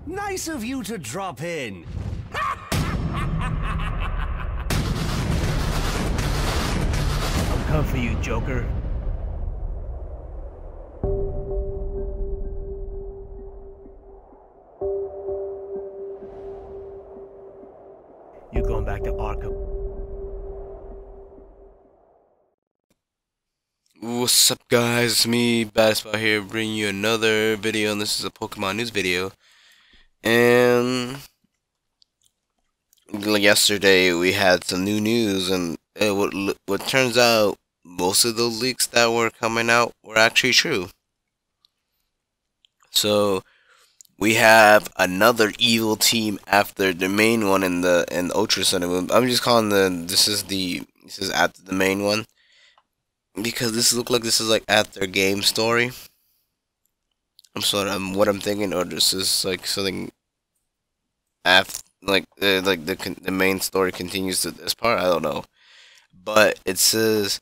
Nice of you to drop in. I'm coming for you, Joker. You're going back to Arkham. What's up, guys? It's me, Espada here, bringing you another video, and this is a Pokemon news video. And yesterday we had some new news, and what turns out, most of the leaks that were coming out were actually true. So we have another evil team after the main one in the Ultra Sun and Moon. I'm just calling this is after the main one, because this look like this is like at their game story. I'm sorry, what I'm thinking, or this is like something after, like the main story continues to this part. I don't know, but it says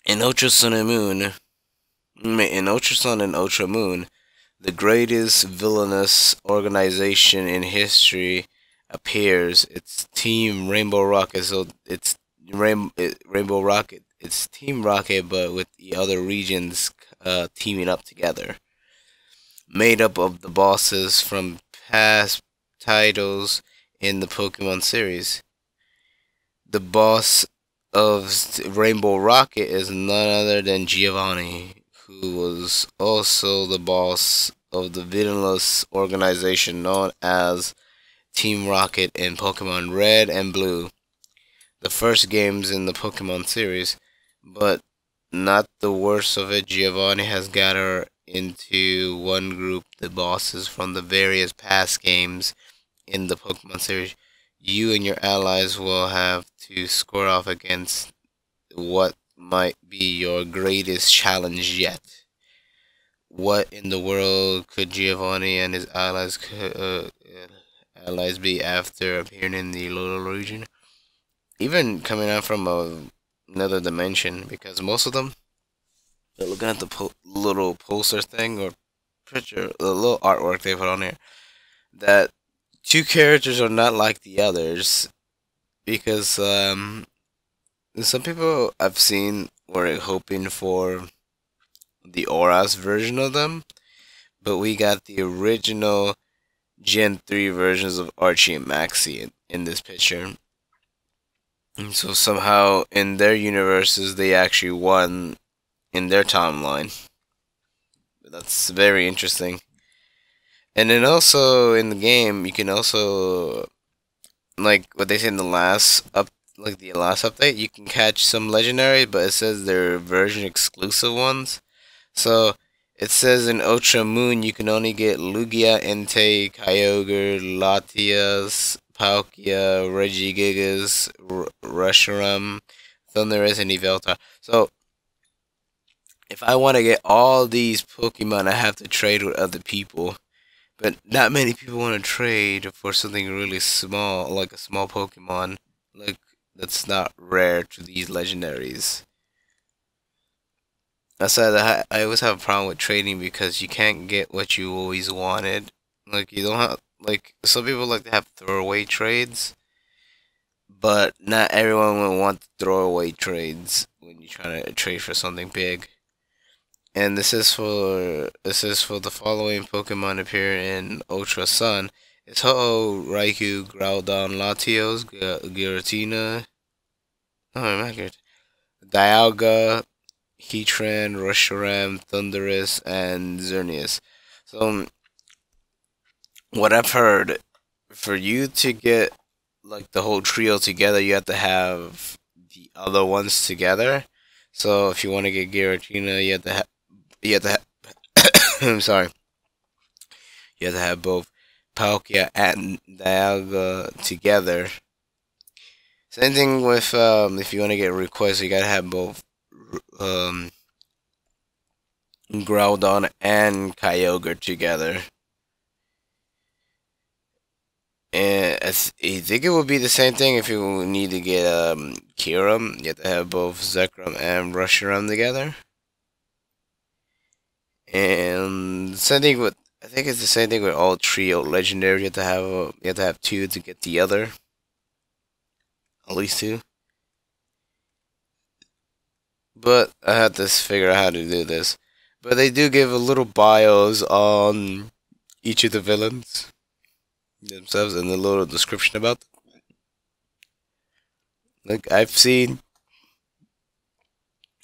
in Ultra Sun and Moon, in Ultra Sun and Ultra Moon, the greatest villainous organization in history appears. It's Team Rainbow Rocket. So it's Rainbow Rocket. It's Team Rocket, but with the other regions teaming up together. Made up of the bosses from past titles in the Pokemon series. The boss of Rainbow Rocket is none other than Giovanni, who was also the boss of the villainous organization known as Team Rocket in Pokemon Red and Blue, the first games in the Pokemon series. But not the worst of it, Giovanni has gathered into one group the bosses from the various past games in the Pokemon series. You and your allies will have to square off against what might be your greatest challenge yet. What in the world could Giovanni and his allies be after appearing in the Little region? Even coming out from another dimension, because most of them, they're looking at the little poster thing or picture, the little artwork they put on here, that two characters are not like the others, because some people I've seen were hoping for the Auras version of them, but we got the original Gen 3 versions of Archie and Maxie in this picture. And so somehow in their universes they actually won in their timeline. That's very interesting. And then also in the game you can also, like what they said in the last update, you can catch some legendary, but it says they're version exclusive ones. So it says in Ultra Moon you can only get Lugia, Entei, Kyogre, Latias, Palkia, Regigigas, Reshiram, Thundurus, and Yveltal. So if I want to get all these Pokemon, I have to trade with other people. But not many people want to trade for something really small, like a small Pokemon, like that's not rare to these legendaries. Aside, I always have a problem with trading because you can't get what you always wanted. Like you don't have, like, some people like to have throwaway trades, but not everyone will want throwaway trades when you're trying to trade for something big. And this is for the following Pokemon appear in Ultra Sun. It's Ho-Oh, Raikou, Groudon, Latios, Giratina, oh my god, Dialga, Heatran, Reshiram, Thundurus, and Xerneas. So, what I've heard, for you to get like the whole trio together, you have to have the other ones together. So, if you want to get Giratina, you have to have I'm sorry. You have to have both Palkia and Dialga together. Same thing with if you want to get Rayquaza, you gotta have both Groudon and Kyogre together. And I think it would be the same thing if you need to get Kyurem. You have to have both Zekrom and Reshiram together. And same thing with I think it's the same thing with all trio legendary. You have to have two to get the other, at least two. But I had to figure out how to do this. But they do give a little bios on each of the villains themselves and a little description about them. Like I've seen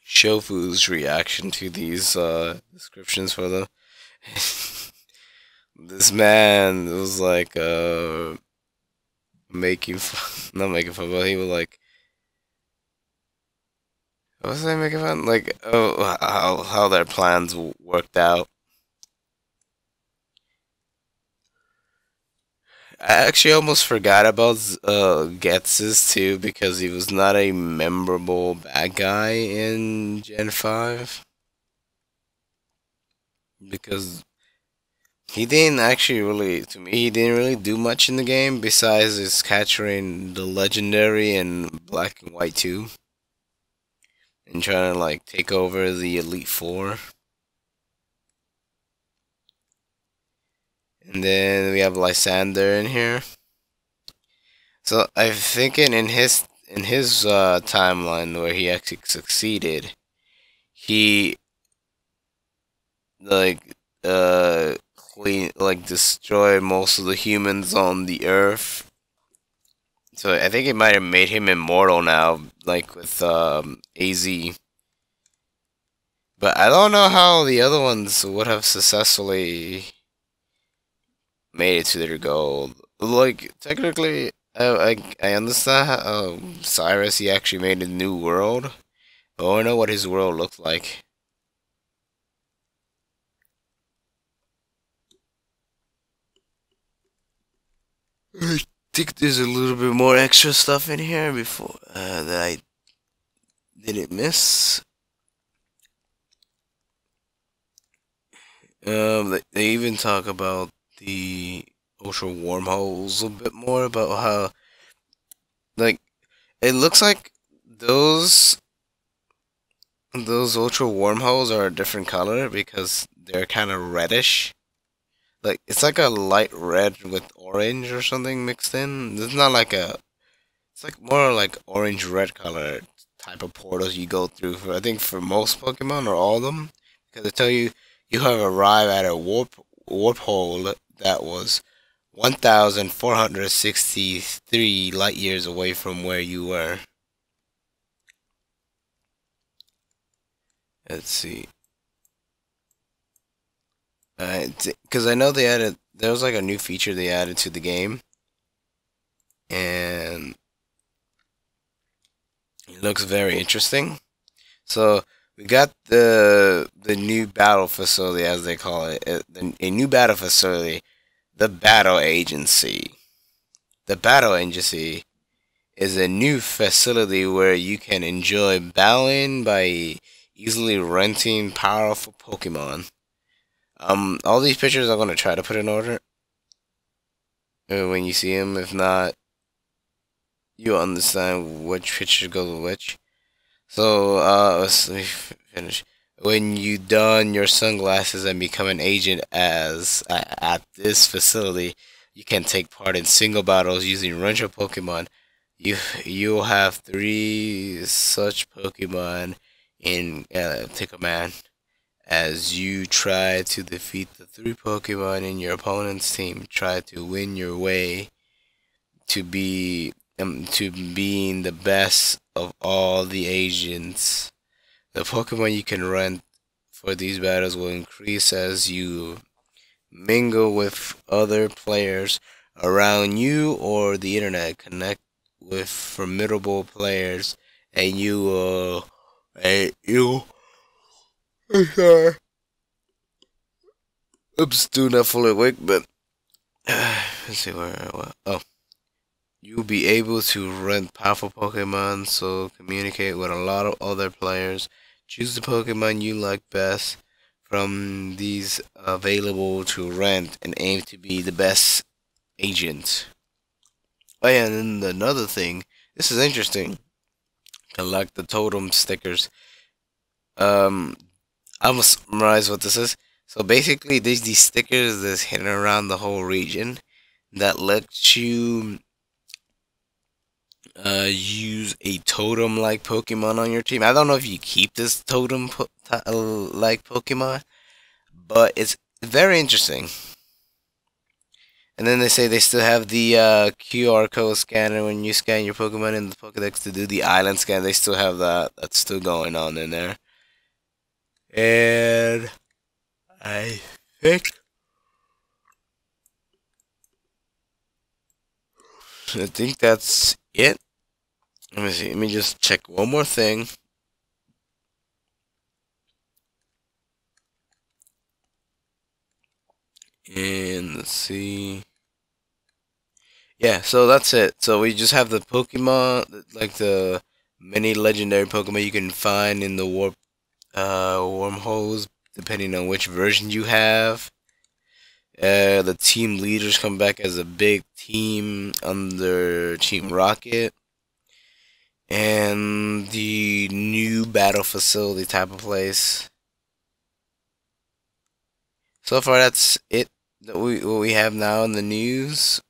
Shofu's reaction to these descriptions for them. This man was like making fun, not making fun, but he was like, what was I making fun? Like, oh, how their plans worked out. I actually almost forgot about Getz's too because he was not a memorable bad guy in Gen 5. Because he didn't actually really, to me, he didn't really do much in the game besides his capturing the legendary and Black and White 2 and trying to like take over the Elite Four. And then we have Lysander in here. So I'm thinking in his timeline where he actually succeeded, he like clean like destroyed most of the humans on the earth. So I think it might have made him immortal now, like with AZ. But I don't know how the other ones would have successfully made it to their goal. Like technically, I understand how Cyrus he actually made a new world. But I don't know what his world looked like. I think there's a little bit more extra stuff in here before that I didn't miss. They even talk about the ultra wormholes a bit more about how like it looks like those ultra wormholes are a different color because they're kind of reddish. Like it's like a light red with orange or something mixed in. It's not like a. It's like more like orange red color type of portals you go through for I think for most Pokemon or all of them because they tell you you have arrived at a warp hole that was 1,463 light years away from where you were. Let's see. Because I know they added there was like a new feature they added to the game, and it looks very interesting. So we got the new battle facility, as they call it, a new battle facility, the Battle Agency. The Battle Agency is a new facility where you can enjoy battling by easily renting powerful Pokemon. All these pictures I'm gonna try to put in order when you see them. If not, you'll understand which picture goes with which. So, let me finish. When you don your sunglasses and become an agent at this facility, you can take part in single battles using Ranger Pokemon. You'll have three such Pokemon in to command as you try to defeat the three Pokemon in your opponent's team. Try to win your way to being the best of all the agents. The Pokemon you can rent for these battles will increase as you mingle with other players around you or the internet. Connect with formidable players, and you will. Sorry. I'm still not fully awake, but let's see where. Oh. You'll be able to rent powerful Pokemon, so communicate with a lot of other players. Choose the Pokemon you like best from these available to rent and aim to be the best agent. Oh yeah, and then another thing, this is interesting. Collect the totem stickers. I'm gonna summarize what this is. So basically, there's these stickers that's hidden around the whole region that lets you use a totem-like Pokemon on your team. I don't know if you keep this totem-like Pokemon, but it's very interesting. And then they say they still have the QR code scanner when you scan your Pokemon in the Pokedex to do the island scan. They still have that. That's still going on in there. And I think that's it. Let me see. Let me just check one more thing. And let's see. Yeah, so that's it. So we just have the Pokemon, like the many legendary Pokemon you can find in the wormholes, depending on which version you have. The team leaders come back as a big team under Team Rocket. And the new battle facility type of place. So far, that's it that what we have now in the news.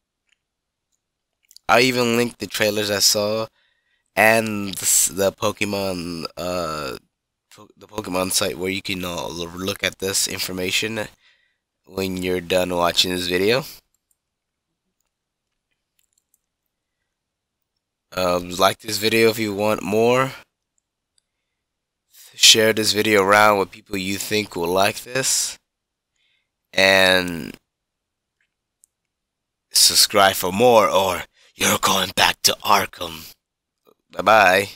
I even linked the trailers I saw and the Pokemon the Pokemon site where you can look at this information when you're done watching this video. Like this video if you want more. Share this video around with people you think will like this. And subscribe for more, or you're going back to Arkham. Bye bye.